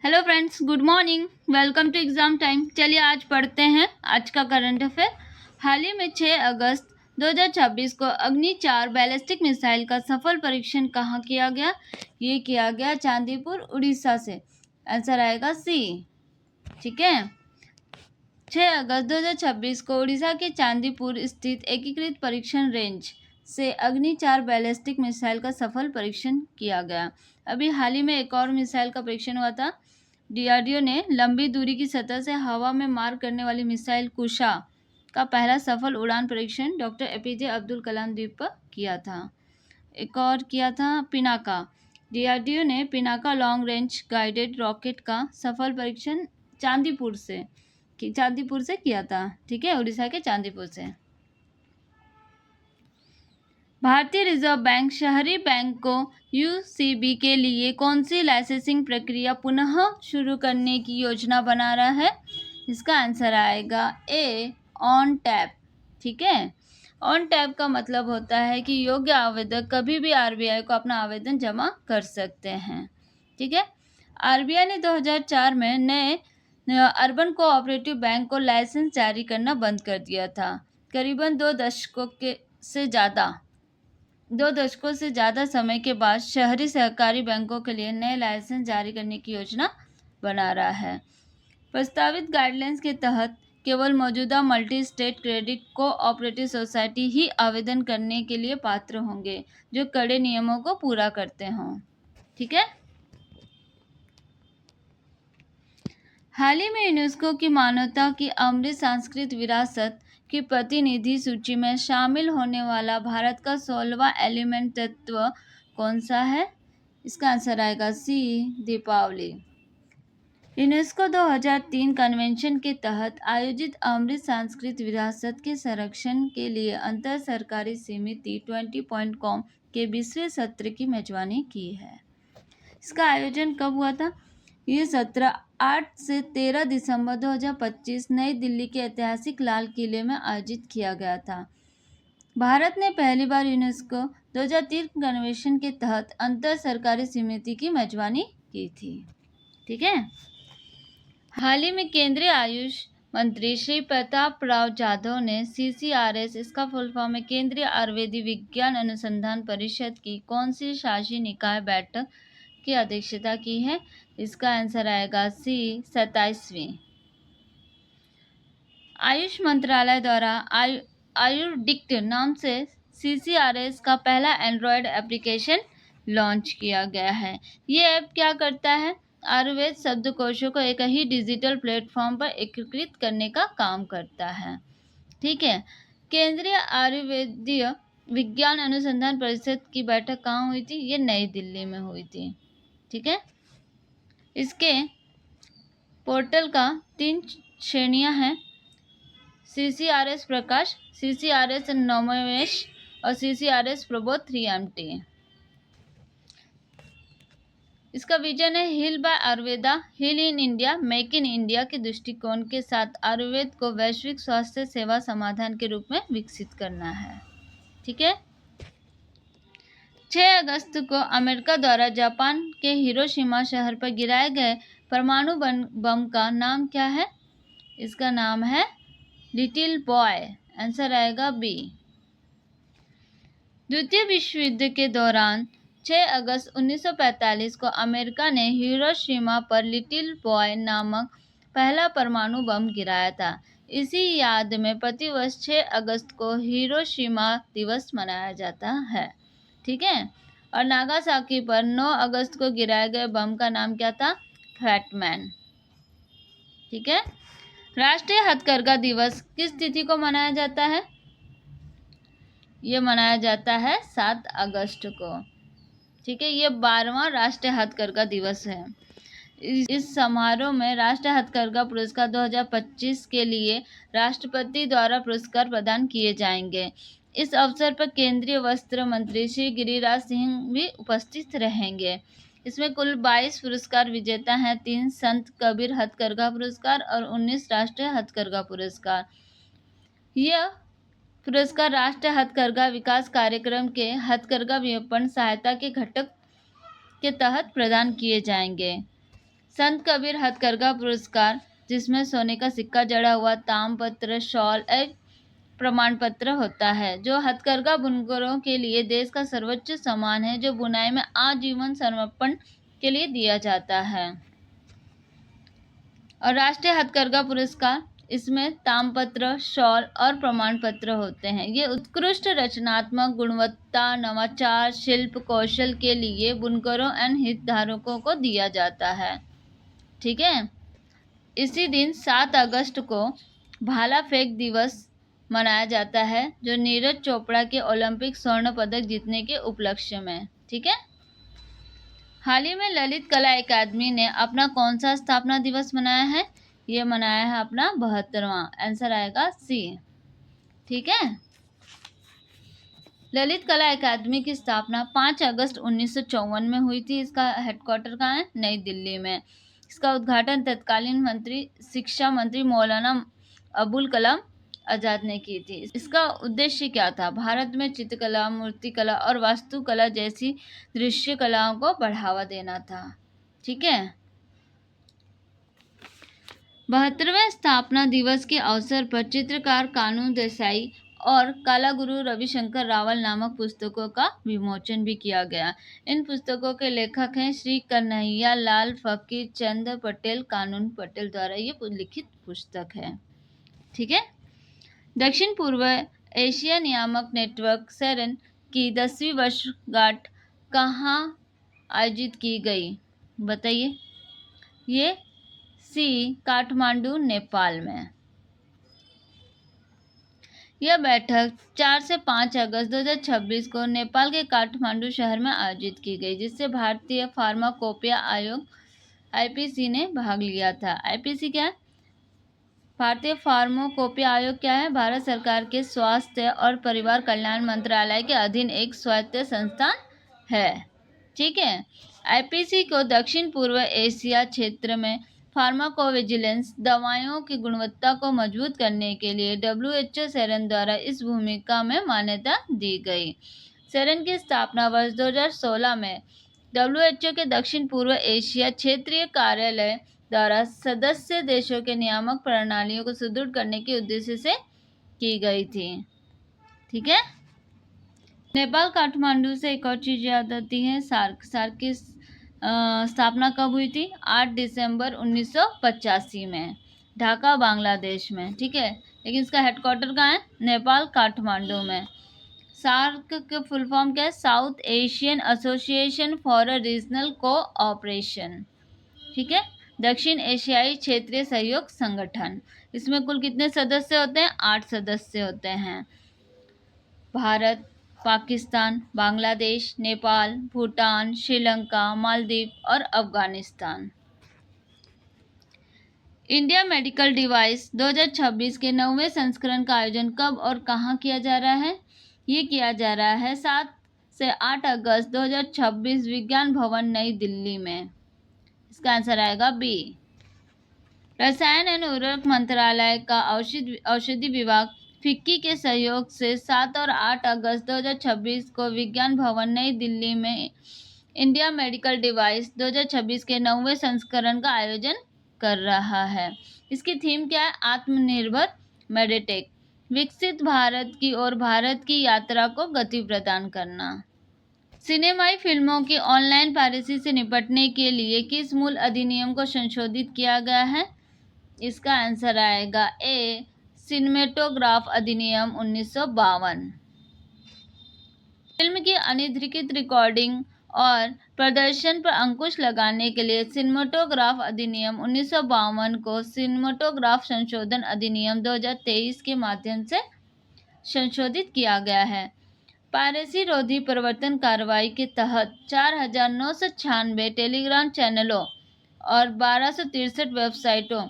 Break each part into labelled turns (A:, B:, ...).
A: Hello friends, good morning. Welcome to exam time. चलिए आज पढ़ते हैं आज का करंट अफेयर। हाल ही में 6 अगस्त 2026 को अग्नि 4 बैलिस्टिक मिसाइल का सफल परीक्षण कहाँ किया गया? ये किया गया चांदीपुर, उड़ीसा से। आंसर आएगा सी। ठीक है, 6 अगस्त 2026 को उड़ीसा के चांदीपुर स्थित एकीकृत परीक्षण रेंज से अग्नि 4 बैलिस्टिक मिसाइल का सफल परीक्षण किया गया। अभी हाल ही में एक और मिसाइल का परीक्षण हुआ था। डीआरडीओ ने लंबी दूरी की सतह से हवा में मार करने वाली मिसाइल कुशा का पहला सफल उड़ान परीक्षण डॉक्टर एपीजे अब्दुल कलाम द्वीप पर किया था। एक और किया था पिनाका। डीआरडीओ ने Pinaka long range guided rocket का सफल परीक्षण चांदीपुर से किया था। ठीक है, उड़ीसा के चांदीपुर से। भारतीय रिजर्व बैंक शहरी बैंक को यूसीबी के लिए कौन सी लाइसेंसिंग प्रक्रिया पुनः शुरू करने की योजना बना रहा है? इसका आंसर आएगा ए, ऑन टैप। ठीक है, ऑन टैप का मतलब होता है कि योग्य आवेदक कभी भी आरबीआई को अपना आवेदन जमा कर सकते हैं। ठीक है, आरबीआई ने 2004 में नए अर्बन कोऑपरेटिव बैंक को लाइसेंस जारी करना बंद कर दिया था। करीबन 2 दशकों से ज़्यादा समय के बाद शहरी सहकारी बैंकों के लिए नए लाइसेंस जारी करने की योजना बना रहा है। प्रस्तावित गाइडलाइंस के तहत केवल मौजूदा multi state credit cooperative society ही आवेदन करने के लिए पात्र होंगे जो कड़े नियमों को पूरा करते हों। ठीक है, हाल ही में यूनेस्को की मानवता की अमृत सांस्कृतिक विरासत की प्रतिनिधि सूची में शामिल होने वाला भारत का 16वां एलिमेंट तत्व कौन सा है? इसका आंसर आएगा सी, दीपावली। यूनेस्को 2003 कन्वेंशन के तहत आयोजित अमृत सांस्कृतिक विरासत के संरक्षण के लिए अंतर सरकारी समिति 20.com के 20वें सत्र की मेजबानी की है। इसका आयोजन कब हुआ था? ये सत्र 8 से 13 दिसंबर 2025 नई दिल्ली के ऐतिहासिक लाल किले में आयोजित किया गया था। भारत ने पहली बार यूनेस्को 2003 कन्वेंशन के तहत अंतर सरकारी समिति की मेजबानी की थी। ठीक है, हाल ही में केंद्रीय आयुष मंत्री श्री प्रताप राव जाधव ने CCRS, इसका फुल फॉर्म है केंद्रीय आयुर्वेदिक विज्ञान अनुसंधान परिषद की कौन सी शासी निकाय बैठक की अध्यक्षता की है? इसका आंसर आएगा सी, 27वीं। आयुष मंत्रालय द्वारा आयुर्डिक्ट नाम से CCRS का पहला एंड्रॉयड एप्लीकेशन लॉन्च किया गया है। ये ऐप क्या करता है? आयुर्वेद शब्दकोशों को एक ही डिजिटल प्लेटफॉर्म पर एकीकृत करने का काम करता है। ठीक है, केंद्रीय आयुर्वेदीय विज्ञान अनुसंधान परिषद की बैठक कहाँ हुई थी? ये नई दिल्ली में हुई थी। ठीक है, इसके पोर्टल का 3 श्रेणियां हैं: CCRS प्रकाश, CCRS नवोन्मेष और CCRS प्रबोध 3MT। इसका विजन है heal by Ayurveda, heal in India, make in India के दृष्टिकोण के साथ आयुर्वेद को वैश्विक स्वास्थ्य सेवा समाधान के रूप में विकसित करना है। ठीक है, 6 अगस्त को अमेरिका द्वारा जापान के हिरोशिमा शहर पर गिराए गए परमाणु बम का नाम क्या है? इसका नाम है लिटिल बॉय। आंसर आएगा बी। द्वितीय विश्व युद्ध के दौरान 6 अगस्त 1945 को अमेरिका ने हिरोशिमा पर लिटिल बॉय नामक पहला परमाणु बम गिराया था। इसी याद में प्रतिवर्ष 6 अगस्त को हिरोशिमा दिवस मनाया जाता है। ठीक है, और नागासाकी पर 9 अगस्त को गिराए गए बम का नाम क्या था? फैटमैन। ठीक है, राष्ट्रीय हथकरघा दिवस किस तिथि को मनाया जाता है? ये मनाया जाता है 7 अगस्त को। ठीक है, ये 12वां राष्ट्रीय हथकरघा दिवस है। इस समारोह में राष्ट्रीय हथकरघा पुरस्कार 2025 के लिए राष्ट्रपति द्वारा पुरस्कार प्रदान किए जाएंगे। इस अवसर पर केंद्रीय वस्त्र मंत्री श्री गिरिराज सिंह भी उपस्थित रहेंगे। इसमें कुल 22 पुरस्कार विजेता हैं, 3 संत कबीर हथकरघा पुरस्कार और 19 राष्ट्रीय हथकरघा पुरस्कार। यह पुरस्कार राष्ट्रीय हथकरघा विकास कार्यक्रम के हथकरघा विपणन सहायता के घटक के तहत प्रदान किए जाएंगे। संत कबीर हथकरघा पुरस्कार, जिसमें सोने का सिक्का जड़ा हुआ ताम्रपत्र, शॉल, एक प्रमाण पत्र होता है, जो हथकरघा बुनकरों के लिए देश का सर्वोच्च सम्मान है, जो बुनाई में आजीवन समर्पण के लिए दिया जाता है। और राष्ट्रीय हथकरघा पुरस्कार, इसमें ताम्रपत्र, शॉल और प्रमाण पत्र होते हैं। ये उत्कृष्ट रचनात्मक गुणवत्ता, नवाचार, शिल्प कौशल के लिए बुनकरों एवं हितधारकों को दिया जाता है। ठीक है। इसी दिन 7 अगस्त को भाला फेंक दिवस मनाया जाता है, जो नीरज चोपड़ा के ओलंपिक स्वर्ण पदक जीतने के उपलक्ष्य में। ठीक है। हाल ही में ललित कला अकादमी ने अपना कौन सा स्थापना दिवस मनाया है? ये मनाया है अपना 72वां। आंसर आएगा सी। ठीक है। ललित कला अकादमी की स्थापना 5 अगस्त 1954 में हुई थी। इसका हेडक्वार्टर कहाँ है? नई दिल्ली में। इसका उद्घाटन तत्कालीन शिक्षा मंत्री मौलाना अबुल कलाम आजाद ने की थी। इसका उद्देश्य क्या था? भारत में चित्रकला, मूर्तिकला और वास्तुकला जैसी दृश्य कलाओं को बढ़ावा देना था। ठीक है। 72वें स्थापना दिवस के अवसर पर चित्रकार कानू देसाई और कालागुरु रविशंकर रावल नामक पुस्तकों का विमोचन भी किया गया। इन पुस्तकों के लेखक हैं श्री कन्हैया लाल फकीर चंद पटेल कानून पटेल द्वारा ये लिखित पुस्तक है। ठीक है। दक्षिण पूर्व एशिया नियामक नेटवर्क सेरेन की 10वीं वर्षगांठ कहाँ आयोजित की गई? बताइए। ये सी काठमांडू, नेपाल में। यह बैठक 4 से 5 अगस्त 2026 को नेपाल के काठमांडू शहर में आयोजित की गई, जिससे भारतीय फार्माकोपिया आयोग आईपीसी ने भाग लिया था। आईपीसी क्या है? भारतीय फार्माकोपिया आयोग क्या है? भारत सरकार के स्वास्थ्य और परिवार कल्याण मंत्रालय के अधीन एक स्वायत्त संस्थान है। ठीक है। आईपीसी को दक्षिण पूर्व एशिया क्षेत्र में फार्माकोविजिलेंस दवाओं की गुणवत्ता को मजबूत करने के लिए डब्ल्यूएचओ सेरेन द्वारा इस भूमिका में मान्यता दी गई। सेरेन की स्थापना वर्ष 2016 में डब्ल्यूएचओ के दक्षिण पूर्व एशिया क्षेत्रीय कार्यालय द्वारा सदस्य देशों के नियामक प्रणालियों को सुदृढ़ करने के उद्देश्य से की गई थी। ठीक है। नेपाल काठमांडू से एक और चीज याद आती है, सार्क की स्थापना कब हुई थी? 8 दिसंबर 1985 में, ढाका बांग्लादेश में। ठीक है। लेकिन इसका हेडक्वार्टर कहाँ है? नेपाल काठमांडू में। सार्क का फुल फॉर्म क्या है? South Asian association for a regional cooperation. ठीक है। दक्षिण एशियाई क्षेत्रीय सहयोग संगठन। इसमें कुल कितने सदस्य होते हैं? 8 सदस्य होते हैं। भारत, पाकिस्तान, बांग्लादेश, नेपाल, भूटान, श्रीलंका, मालदीव और अफगानिस्तान। इंडिया मेडिकल डिवाइस 2026 के 9वें संस्करण का आयोजन कब और कहाँ किया जा रहा है? ये किया जा रहा है 7 से 8 अगस्त 2026 विज्ञान भवन नई दिल्ली में। इसका आंसर आएगा बी। रसायन एवं उर्वरक मंत्रालय का औषधि विभाग फिक्की के सहयोग से 7 और 8 अगस्त 2026 को विज्ञान भवन नई दिल्ली में इंडिया मेडिकल डिवाइस 2026 के 9वें संस्करण का आयोजन कर रहा है। इसकी थीम क्या है? आत्मनिर्भर मेडिटेक, विकसित भारत की ओर भारत की यात्रा को गति प्रदान करना। सिनेमाई फिल्मों की ऑनलाइन पायरेसी से निपटने के लिए किस मूल अधिनियम को संशोधित किया गया है? इसका आंसर आएगा ए, सिनेमेटोग्राफ अधिनियम 1952। फिल्म की अनधिकृत रिकॉर्डिंग और प्रदर्शन पर अंकुश लगाने के लिए सिनेमेटोग्राफ अधिनियम 1952 को सिनेमेटोग्राफ संशोधन अधिनियम 2023 के माध्यम से संशोधित किया गया है। पायरेसी रोधी प्रवर्तन कार्रवाई के तहत 4,996 टेलीग्राम चैनलों और 1263 वेबसाइटों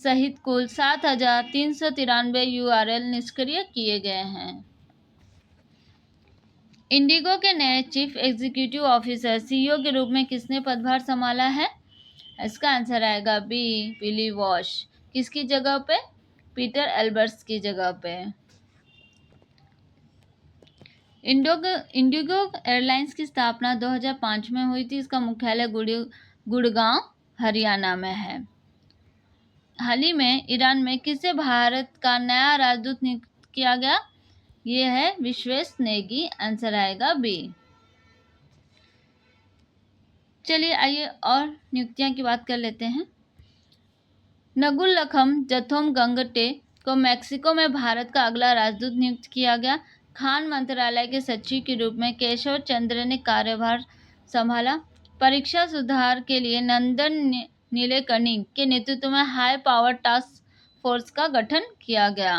A: सहित कुल 7,393 यूआरएल निष्क्रिय किए गए हैं। इंडिगो के नए चीफ एग्जीक्यूटिव ऑफिसर सीईओ के रूप में किसने पदभार संभाला है? इसका आंसर आएगा बी, विली वॉश। किसकी जगह पे? पीटर एल्बर्ट्स की जगह पे। इंडिगो एयरलाइंस की स्थापना 2005 में हुई थी। इसका मुख्यालय गुड़गांव हरियाणा में है। हाल ही में ईरान में किसे भारत का नया राजदूत नियुक्त किया गया? ये है विश्वेश नेगी। आंसर आएगा बी। चलिए आइए और नियुक्तियां की बात कर लेते हैं। नगुलखम जथोम गंगटे को मैक्सिको में भारत का अगला राजदूत नियुक्त किया गया। खान मंत्रालय के सचिव के रूप में केशव चंद्र ने कार्यभार संभाला। परीक्षा सुधार के लिए नंदन नीलेकणी के नेतृत्व में हाई पावर टास्क फोर्स का गठन किया गया।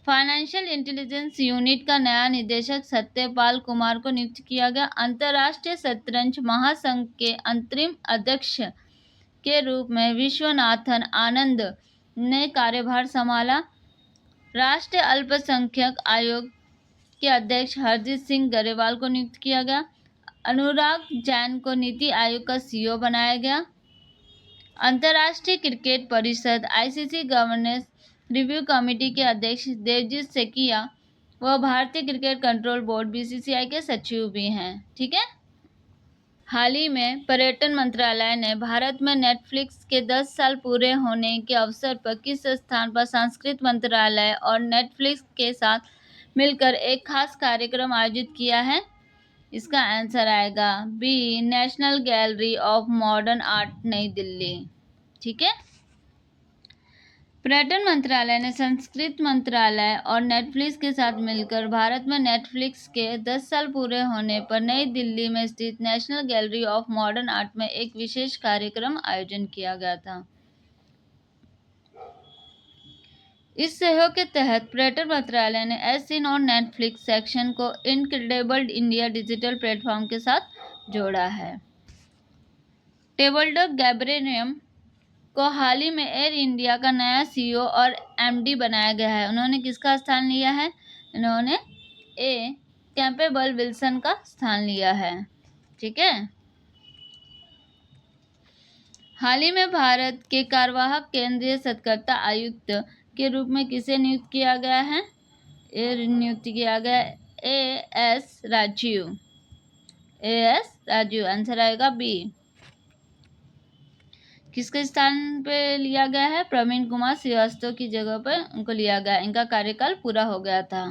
A: फाइनेंशियल इंटेलिजेंस यूनिट का नया निदेशक सत्यपाल कुमार को नियुक्त किया गया। अंतर्राष्ट्रीय शतरंज महासंघ के अंतरिम अध्यक्ष के रूप में विश्वनाथन आनंद ने कार्यभार संभाला। राष्ट्रीय अल्पसंख्यक आयोग के अध्यक्ष हरजीत सिंह गरेवाल को नियुक्त किया गया। अनुराग जैन को नीति आयोग का सीईओ बनाया गया। अंतर्राष्ट्रीय क्रिकेट परिषद आईसीसी गवर्नेंस रिव्यू कमेटी के अध्यक्ष देवजीत सेकिया व भारतीय क्रिकेट कंट्रोल बोर्ड बीसीसीआई के सचिव भी हैं। ठीक है। हाल ही में पर्यटन मंत्रालय ने भारत में नेटफ्लिक्स के 10 साल पूरे होने के अवसर पर किस स्थान पर सांस्कृतिक मंत्रालय और नेटफ्लिक्स के साथ मिलकर एक खास कार्यक्रम आयोजित किया है? इसका आंसर आएगा B, national gallery of modern art, नई दिल्ली। ठीक है। पर्यटन मंत्रालय ने संस्कृति मंत्रालय और नेटफ्लिक्स के साथ मिलकर भारत में नेटफ्लिक्स के 10 साल पूरे होने पर नई दिल्ली में स्थित national gallery of modern art में एक विशेष कार्यक्रम आयोजन किया गया था। इस सहयोग के तहत पर्यटन मंत्रालय ने एसिन और नेटफ्लिक्स सेक्शन को इनक्रेडिबल इंडिया डिजिटल प्लेटफॉर्म के साथ जोड़ा है। टेबल्डो गैब्रेनियम को हाल ही में एयर इंडिया का नया सीईओ और एमडी बनाया गया है। उन्होंने किसका स्थान लिया है? इन्होंने कैंपेबल विल्सन का स्थान लिया है। ठीक है। हाल ही में भारत के कार्यवाहक केंद्रीय सतर्कता आयुक्त के रूप में किसे नियुक्त किया गया है? नियुक्त किया गया एएस राजीव। आंसर आएगा बी। किसके स्थान पे लिया गया है? प्रवीण कुमार श्रीवास्तव की जगह पर उनको लिया गया। इनका कार्यकाल पूरा हो गया था।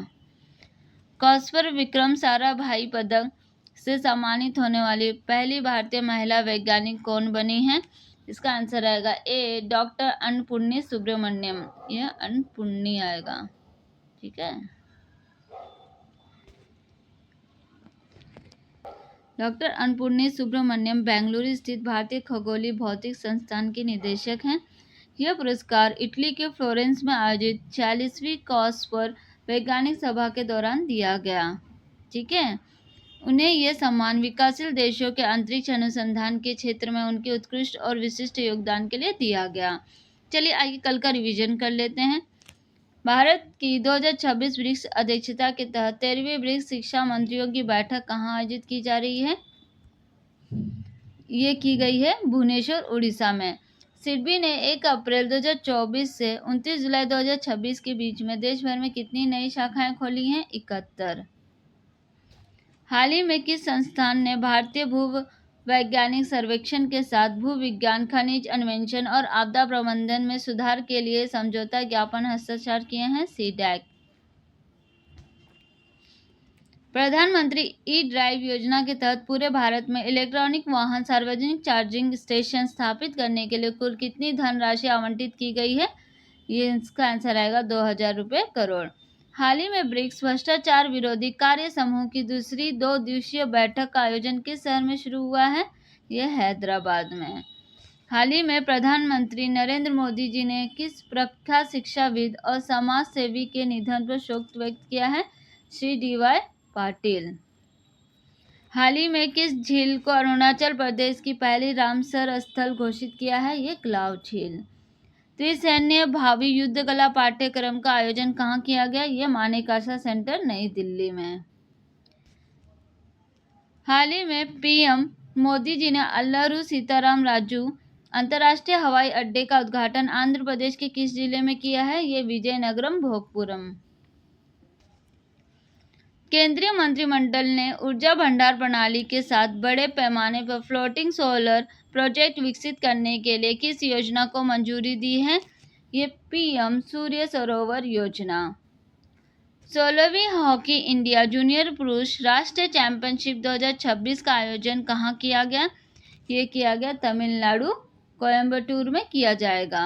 A: कॉस्पर विक्रम साराभाई पदक से सम्मानित होने वाली पहली भारतीय महिला वैज्ञानिक कौन बनी है? इसका आंसर आएगा ए, डॉक्टर अन्नपूर्णी सुब्रमण्यम। यह अन्नपूर्णी आएगा। ठीक है। डॉक्टर अन्नपूर्णी सुब्रमण्यम बेंगलुरु स्थित भारतीय खगोलीय भौतिक संस्थान के निदेशक हैं। यह पुरस्कार इटली के फ्लोरेंस में आयोजित 46वीं कॉस्पर वैज्ञानिक सभा के दौरान दिया गया। ठीक है। उन्हें यह सम्मान विकासशील देशों के अंतरिक्ष अनुसंधान के क्षेत्र में उनके उत्कृष्ट और विशिष्ट योगदान के लिए दिया गया। चलिए आइए कल का रिवीजन कर लेते हैं। भारत की 2026 ब्रिक्स अध्यक्षता के तहत 13वीं ब्रिक्स शिक्षा मंत्रियों की बैठक कहाँ आयोजित की जा रही है? ये की गई है भुवनेश्वर, उड़ीसा में। सिडबी ने 1 अप्रैल 2024 से 29 जुलाई 2026 के बीच में देश भर में कितनी नई शाखाएं खोली हैं? 71। हाल ही में किस संस्थान ने भारतीय भू वैज्ञानिक सर्वेक्षण के साथ भूविज्ञान, खनिज अन्वेषण और आपदा प्रबंधन में सुधार के लिए समझौता ज्ञापन हस्ताक्षर किए हैं? सीडैक। प्रधानमंत्री ई ड्राइव योजना के तहत पूरे भारत में इलेक्ट्रॉनिक वाहन सार्वजनिक चार्जिंग स्टेशन स्थापित करने के लिए कुल कितनी धनराशि आवंटित की गई है? ये इसका आंसर आएगा 2000 करोड़। हाल ही में ब्रिक्स भ्रष्टाचार विरोधी कार्य समूह की दूसरी 2 दिवसीय बैठक का आयोजन किस शहर में शुरू हुआ है? यह हैदराबाद में। हाल ही में प्रधानमंत्री नरेंद्र मोदी जी ने किस प्रख्यात शिक्षाविद और समाज सेवी के निधन पर शोक व्यक्त किया है? श्री DY पाटिल। हाल ही में किस झील को अरुणाचल प्रदेश की पहली रामसर स्थल घोषित किया है? ये क्लाव झील। त्रिसैन्य भावी युद्ध कला पाठ्यक्रम का आयोजन कहाँ किया गया? ये मानेकशा सेंटर, नई दिल्ली में। हाल ही में पीएम मोदी जी ने अल्लारू सीताराम राजू अंतर्राष्ट्रीय हवाई अड्डे का उद्घाटन आंध्र प्रदेश के किस जिले में किया है? ये विजयनगरम भोगपुरम। केंद्रीय मंत्रिमंडल ने ऊर्जा भंडार प्रणाली के साथ बड़े पैमाने पर फ्लोटिंग सोलर प्रोजेक्ट विकसित करने के लिए किस योजना को मंजूरी दी है? ये पीएम सूर्य सरोवर योजना। 16वीं हॉकी इंडिया जूनियर पुरुष राष्ट्रीय चैंपियनशिप 2026 का आयोजन कहाँ किया गया? ये किया गया तमिलनाडु कोयम्बटूर में किया जाएगा।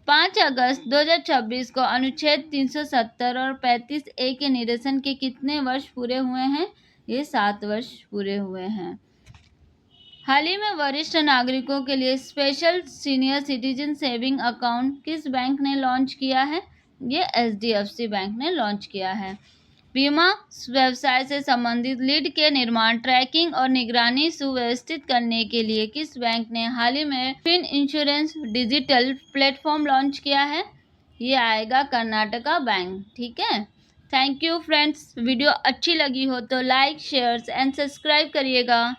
A: 5 अगस्त 2026 को अनुच्छेद 370 और 35A के निरसन के कितने वर्ष पूरे हुए हैं? ये 7 वर्ष पूरे हुए हैं। हाल ही में वरिष्ठ नागरिकों के लिए special senior citizen saving account किस बैंक ने लॉन्च किया है? ये HDFC बैंक ने लॉन्च किया है। बीमा व्यवसाय से संबंधित लीड के निर्माण, ट्रैकिंग और निगरानी सुव्यवस्थित करने के लिए किस बैंक ने हाल ही में fin insurance digital platform launch किया है? ये आएगा कर्नाटका बैंक। ठीक है, थैंक यू फ्रेंड्स। वीडियो अच्छी लगी हो तो लाइक, शेयर एंड सब्सक्राइब करिएगा।